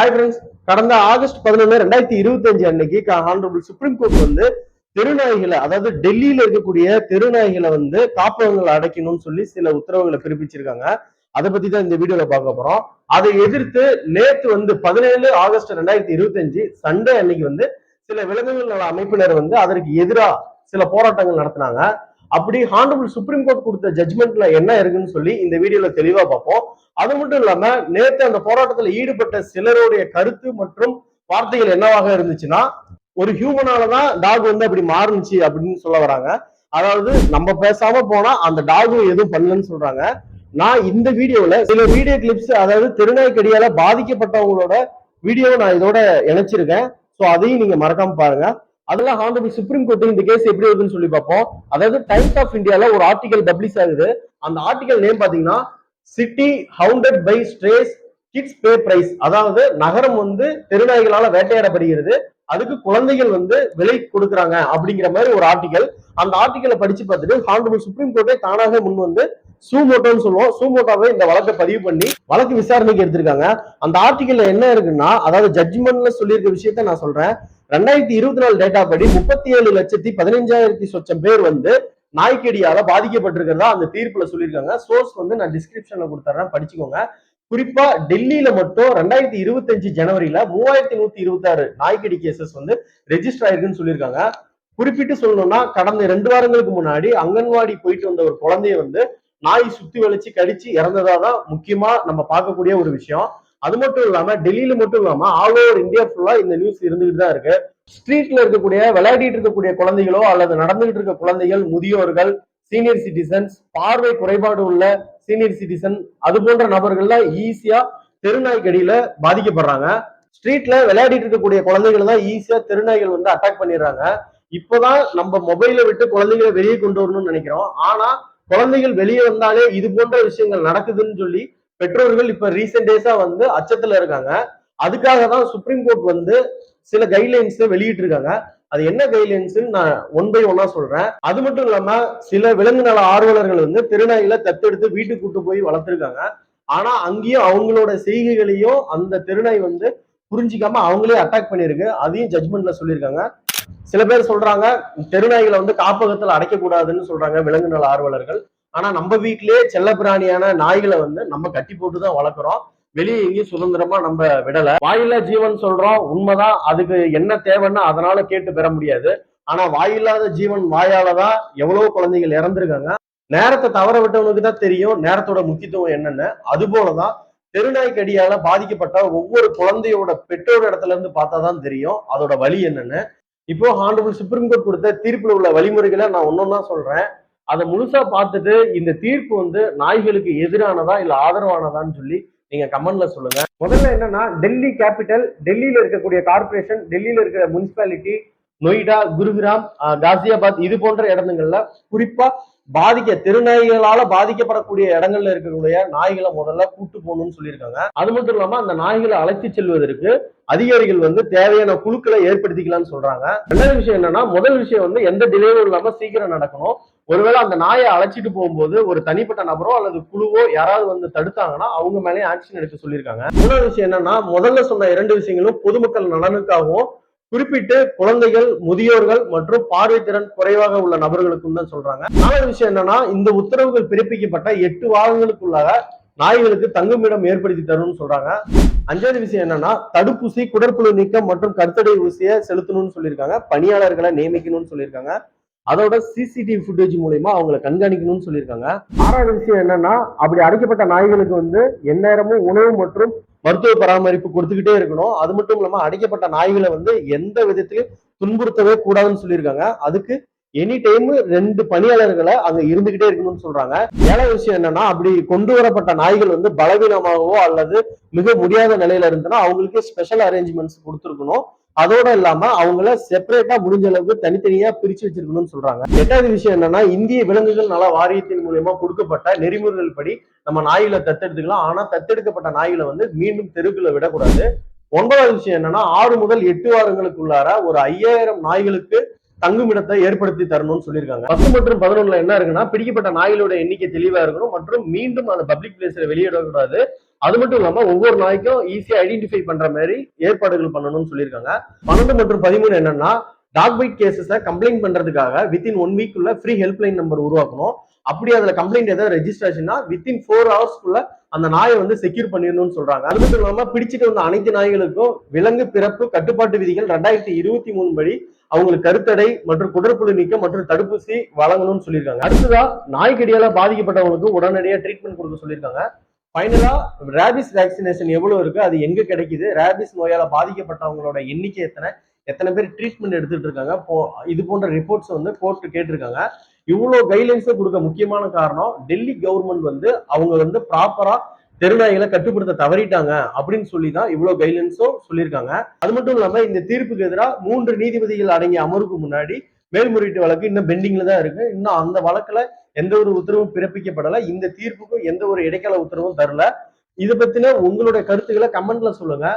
Hi friends, கடந்த August 11 2025 அன்னைக்கு honourable supreme court வந்து தெருநாய்களை, அதாவது டெல்லியில இருக்கக்கூடிய தெருநாய்களை வந்து காப்பகங்கள் அடைக்கணும்னு சொல்லி சில உத்தரவுகளை பிறப்பிச்சிருக்காங்க. அதை பத்தி தான் இந்த வீடியோல பார்க்க போறோம். அதை எதிர்த்து நேற்று வந்து 17 ஆகஸ்ட் 2025 சண்டே அன்னைக்கு வந்து சில விலங்குகள் நல அமைப்பினர் வந்து அதற்கு எதிராக சில போராட்டங்கள் நடத்தினாங்க. அப்படி ஹானரபிள் சுப்ரீம் கோர்ட் கொடுத்த ஜட்மெண்ட்ல என்ன இருக்குன்னு சொல்லி இந்த வீடியோல தெளிவா பார்ப்போம். அது மட்டும் இல்லாம நேற்று அந்த போராட்டத்தில் ஈடுபட்ட சிலருடைய கருத்து மற்றும் வார்த்தைகள் என்னவாக இருந்துச்சுன்னா, ஒரு ஹியூமனாலதான் டாக் வந்து அப்படி மாறுனுச்சு அப்படின்னு சொல்ல வராங்க. அதாவது நம்ம பேசாம போனா அந்த டாகும் எதுவும் பண்ணலன்னு சொல்றாங்க. நான் இந்த வீடியோல சில வீடியோ கிளிப்ஸ், அதாவது தெருநாய்க்கடியால பாதிக்கப்பட்டவங்களோட வீடியோவை நான் இதோட இணைச்சிருக்கேன். ஸோ அதையும் நீங்க மறக்காம பாருங்க. அதெல்லாம் ஹானரபிள் சுப்ரீம் கோர்ட் இந்த கேஸ் எப்படி வருதுன்னு சொல்லி பார்ப்போம். அதாவது டைம்ஸ் ஆஃப் இந்தியால ஒரு ஆர்டிகல் பப்ளிஷ் ஆகுது. அந்த ஆர்டிகல் நேம் பாத்தீங்கன்னா city haunted by strays kids pay price. அதாவது நகரம் வந்து தெருநாய்களால வேட்டையாடப்படுகிறது, அதுக்கு குழந்தைகள் வந்து விலை கொடுக்குறாங்க அப்படிங்கிற மாதிரி ஒரு ஆர்டிகல். அந்த ஆர்டிகலை படிச்சு பார்த்துட்டு ஹானரபிள் சுப்ரீம் கோர்ட்டே தானாக முன் வந்து சூமோட்டோன்னு சொல்லுவோம், சூமோட்டோவை இந்த வழக்கை பதிவு பண்ணி வழக்கு விசாரணைக்கு எடுத்திருக்காங்க. அந்த ஆர்டிகல்ல என்ன இருக்குன்னா, அதாவது ஜட்ஜ்மெண்ட்ல சொல்லியிருக்க விஷயத்த நான் சொல்றேன். 2024 டேட்டா படி 37,15,000 சொச்சம் பேர் வந்து நாய்க்கடியால பாதிக்கப்பட்டிருக்கிறதா அந்த தீர்ப்புல சொல்லியிருக்காங்க. சோர்ஸ் வந்து நான் டிஸ்கிரிப்ஷன்ல கொடுத்துறேன், படிச்சுக்கோங்க. குறிப்பா டெல்லியில மட்டும் 2025 ஜனவரியில 3126 நாய்க்கடி கேசஸ் வந்து ரெஜிஸ்டர் ஆயிருக்குன்னு சொல்லியிருக்காங்க. குறிப்பிட்டு சொல்லணும்னா, கடந்த 2 வாரங்களுக்கு முன்னாடி அங்கன்வாடி போயிட்டு வந்த ஒரு குழந்தைய வந்து நாய் சுத்தி வலிச்சு கடிச்சு இறந்ததாதான் முக்கியமா நம்ம பார்க்கக்கூடிய ஒரு விஷயம். அது மட்டும் இல்லாம டெல்லியில மட்டும் இல்லாம ஆல் ஓவர் இந்தியா ஃபுல்லா இந்த நியூஸ் இருந்துகிட்டு தான் இருக்கு. ஸ்ட்ரீட்ல இருக்கக்கூடிய விளையாடிட்டு இருக்கக்கூடிய குழந்தைகளோ அல்லது நடந்துகிட்டு இருக்க குழந்தைகள், முதியோர்கள், சீனியர் சிட்டிசன்ஸ், பார்வை குறைபாடு உள்ள சீனியர் சிட்டிசன், அது போன்ற நபர்கள்லாம் ஈஸியா தெருநாய்க்கடியில பாதிக்கப்படுறாங்க. ஸ்ட்ரீட்ல விளையாடிட்டு இருக்கக்கூடிய குழந்தைகள் தான் ஈஸியா தெருநாய்கள் வந்து அட்டாக் பண்ணிடுறாங்க. இப்பதான் நம்ம மொபைலை விட்டு குழந்தைகளை வெளியே கொண்டு வரணும்னு நினைக்கிறோம். ஆனா குழந்தைகள் வெளியே வந்தாலே இது போன்ற விஷயங்கள் நடக்குதுன்னு சொல்லி பெற்றோர்கள் இப்ப ரீசெண்ட் டேஸா வந்து அச்சத்துல இருக்காங்க. அதுக்காக தான் சுப்ரீம் கோர்ட் வந்து சில கைட்லைன்ஸ் வெளியிட்டு இருக்காங்க. அது என்ன கைட்லைன்ஸ் நான் ஒன் பை ஒன்னா சொல்றேன். அது மட்டும் இல்லாம சில விலங்கு நல ஆர்வலர்கள் வந்து தெருநாய்களை தத்தெடுத்து வீட்டுக்கு கூட்டு போய் வளர்த்துருக்காங்க. ஆனா அங்கேயும் அவங்களோட செய்கைகளையும் அந்த தெருநாய் வந்து புரிஞ்சிக்காம அவங்களே அட்டாக் பண்ணிருக்கு. அதையும் ஜட்மெண்ட்ல சொல்லியிருக்காங்க. சில பேர் சொல்றாங்க தெருநாய்களை வந்து காப்பகத்தில் அடைக்க கூடாதுன்னு சொல்றாங்க விலங்கு நல ஆர்வலர்கள். ஆனா நம்ம வீட்டிலேயே செல்ல பிராணியான நாய்களை வந்து நம்ம கட்டி போட்டுதான் வளர்க்குறோம். வெளியே எங்கேயும் சுதந்திரமா நம்ம விடல. வாயில்லா ஜீவன் சொல்றோம், உண்மைதான். அதுக்கு என்ன தேவைன்னா அதனால கேட்டு பெற முடியாது. ஆனா வாயில்லாத ஜீவன் வாயாலதான் எவ்வளவு குழந்தைகள் இறந்துருக்காங்க. நேரத்தை தவற விட்டவனுக்கு தான் தெரியும் நேரத்தோட முக்கியத்துவம் என்னன்னு. அது போலதான் தெருநாய்க்கடியால பாதிக்கப்பட்ட ஒவ்வொரு குழந்தையோட பெற்றோர் இடத்துல இருந்து பார்த்தாதான் தெரியும் அதோட வலி என்னன்னு. இப்போ ஹானரபிள் சுப்ரீம் கோர்ட் கொடுத்த தீர்ப்புல உள்ள வழிமுறைகளை நான் ஒன்னொன்னா சொல்றேன். அதை முழுசா பார்த்துட்டு இந்த தீர்ப்பு வந்து நாய்களுக்கு எதிரானதா இல்ல ஆதரவானதான்னு சொல்லி நீங்க கமெண்ட்ல சொல்லுங்க. முதல்ல என்னன்னா, டெல்லி கேபிட்டல், டெல்லியில இருக்கக்கூடிய கார்பரேஷன், டெல்லியில இருக்கிற முனிசிபாலிட்டி, நொய்டா, குருகிராம், காசியாபாத், இது போன்ற இடங்கள்ல குறிப்பா தெருநாய்களால பாதிக்கப்படக்கூடிய இடங்கள்ல இருக்கக்கூடிய நாய்களை முதல்ல கூட்டு போகணும்னு சொல்லியிருக்காங்க. அது மட்டும் இல்லாம அந்த நாய்களை அழைத்து செல்வதற்கு அதிகாரிகள் வந்து தேவையான குழுக்களை ஏற்படுத்திக்கலாம்னு சொல்றாங்க. ரெண்டாவது விஷயம் என்னன்னா, முதல் விஷயம் வந்து எந்த டிலேவும் இல்லாம சீக்கிரம் நடக்கணும். ஒருவேளை அந்த நாயை அழைச்சிட்டு போகும்போது ஒரு தனிப்பட்ட நபரோ அல்லது குழுவோ யாராவது வந்து தடுத்தாங்கன்னா அவங்க மேலே ஆக்ஷன் எடுக்க சொல்லியிருக்காங்க. மூணாவது விஷயம் என்னன்னா, முதல்ல சொன்ன 2 விஷயங்களும் பொதுமக்கள் நலனுக்காகவும் குறிப்பிட்டு குழந்தைகள், முதியோர்கள் மற்றும் பார்வைத்திறன் குறைவாக உள்ள நபர்களுக்கும் தான் சொல்றாங்க. நாலாவது விஷயம் என்னன்னா, இந்த உத்தரவுகள் பிறப்பிக்கப்பட்ட 8 வாரங்களுக்குள்ளாக நாய்களுக்கு தங்குமிடம் ஏற்படுத்தி தரும்னு சொல்றாங்க. அஞ்சாவது விஷயம் என்னன்னா, தடுப்பூசி, குடற்புழு நீக்கம் மற்றும் கருத்தடை ஊசியை செலுத்தணும்னு சொல்லியிருக்காங்க. பணியாளர்களை நியமிக்கணும்னு சொல்லியிருக்காங்க. அதோட சிசிடிவி ஃபுட்டேஜ் மூலயமா அவங்களை கண்காணிக்கணும்னு சொல்லியிருக்காங்க. ஆறாவது விஷயம் என்னன்னா, அப்படி அடைக்கப்பட்ட நாய்களுக்கு வந்து எந்நேரமும் உணவு மற்றும் மருத்துவ பராமரிப்பு கொடுத்துக்கிட்டே இருக்கணும். அது மட்டும் இல்லாம அடைக்கப்பட்ட நாய்களை வந்து எந்த விதத்திலையும் துன்புறுத்தவே கூடாதுன்னு சொல்லியிருக்காங்க. அதுக்கு எனி டைம் 2 பணியாளர்களை அங்க இருந்துகிட்டே இருக்கணும்னு சொல்றாங்க. ஏழாவது விஷயம் என்னன்னா, அப்படி கொண்டு வரப்பட்ட நாய்கள் வந்து பலவீனமாகவோ அல்லது மிக முடியாத நிலையில இருந்ததுன்னா அவங்களுக்கு ஸ்பெஷல் அரேஞ்ச்மெண்ட்ஸ் கொடுத்துருக்கணும். அதோட இல்லாம அவங்கள செப்பரேட்டா முடிஞ்ச அளவுக்கு தனித்தனியா பிரிச்சு வச்சிருக்கணும்னு சொல்றாங்க. எட்டாவது விஷயம் என்னன்னா, இந்திய விலங்குகள் நல வாரியத்தின் மூலியமா கொடுக்கப்பட்ட நெறிமுறைகள் படி நம்ம நாய்களை தத்தெடுத்துக்கலாம். ஆனா தத்தெடுக்கப்பட்ட நாய்களை வந்து மீண்டும் தெருக்குள்ள விடக்கூடாது. 9வது விஷயம் என்னன்னா, 6 முதல் 8 வாரங்களுக்குள்ளார ஒரு 5000 நாய்களுக்கு தங்குமிடத்தை ஏற்படுத்தி தரணும்னு சொல்லியிருக்காங்க. 10 மற்றும் 11ல என்ன இருக்குன்னா, பிடிக்கப்பட்ட நாய்களோட எண்ணிக்கை தெளிவா இருக்கணும் மற்றும் மீண்டும் அந்த பப்ளிக் பிளேஸ்ல வெளியிடக்கூடாது. அது மட்டும் இல்லாம ஒவ்வொரு நாய்க்கும் ஈஸியா ஐடென்டிஃபை பண்ற மாதிரி ஏற்பாடுகள் பண்ணணும்னு சொல்லியிருக்காங்க. 12 மற்றும் 13 என்னன்னா, டாக் பைட் கேசஸ கம்ப்ளைண்ட் பண்றதுக்காக வித்தின் 1 வீக் உள்ள ஃப்ரீ ஹெல்ப்லைன் நம்பர் உருவாக்கணும். அப்படி அதுல கம்ப்ளைண்ட் ஏதாவது ரெஜிஸ்டர் ஆச்சுன்னா வித்தின் 4 ஹவர்ஸ்க்குள்ள அந்த நாயை வந்து செக்யூர் பண்ணிடணும்னு சொல்றாங்க. அது மட்டும் இல்லாம பிடிச்சிட்டு வந்த அனைத்து நாய்களுக்கும் விலங்கு பிறப்பு கட்டுப்பாட்டு விதிகள் 2023 படி அவங்களுக்கு கருத்தடை மற்றும் குடற்புழு நீக்கம் மற்றும் தடுப்பூசி வழங்கணும்னு சொல்லியிருக்காங்க. அடுத்ததா நாய்க்கடியால பாதிக்கப்பட்டவங்களுக்கு உடனடியா ட்ரீட்மெண்ட் கொடுக்க சொல்லியிருக்காங்க. ஃபைனலா ரேபிஸ் வேக்சினேஷன் எவ்வளவு இருக்கு, அது எங்க கிடைக்குது, ரேபிஸ் நோயால பாதிக்கப்பட்டவங்களோட எண்ணிக்கை எத்தனை பேர் ட்ரீட்மெண்ட் எடுத்துட்டு இருக்காங்க, இது போன்ற ரிப்போர்ட்ஸ் வந்து கோர்ட் கேட்டிருக்காங்க. இவ்வளவு கைட்லைன்ஸ் கொடுக்க முக்கியமான காரணம் டெல்லி கவர்மெண்ட் வந்து அவங்க வந்து ப்ராப்பரா தெருநாய்களை கட்டுப்படுத்த தவறிட்டாங்க அப்படின்னு சொல்லிதான் இவ்வளவு கைட்லைன்ஸும் சொல்லியிருக்காங்க. அது மட்டும் இல்லாம இந்த தீர்ப்புக்கு எதிராக 3 நீதிபதிகள் அடங்கிய அமர்வுக்கு முன்னாடி மேல்முறையீட்டு வழக்கு இன்னும் பெண்டிங்ல தான் இருக்கு. இன்னும் அந்த வழக்குல எந்த ஒரு உத்தரவும் பிறப்பிக்கப்படல. இந்த தீர்ப்புக்கும் எந்த ஒரு இடைக்கால உத்தரவும் தரல. இதை பத்தின உங்களுடைய கருத்துக்களை கமெண்ட்ல சொல்லுங்க.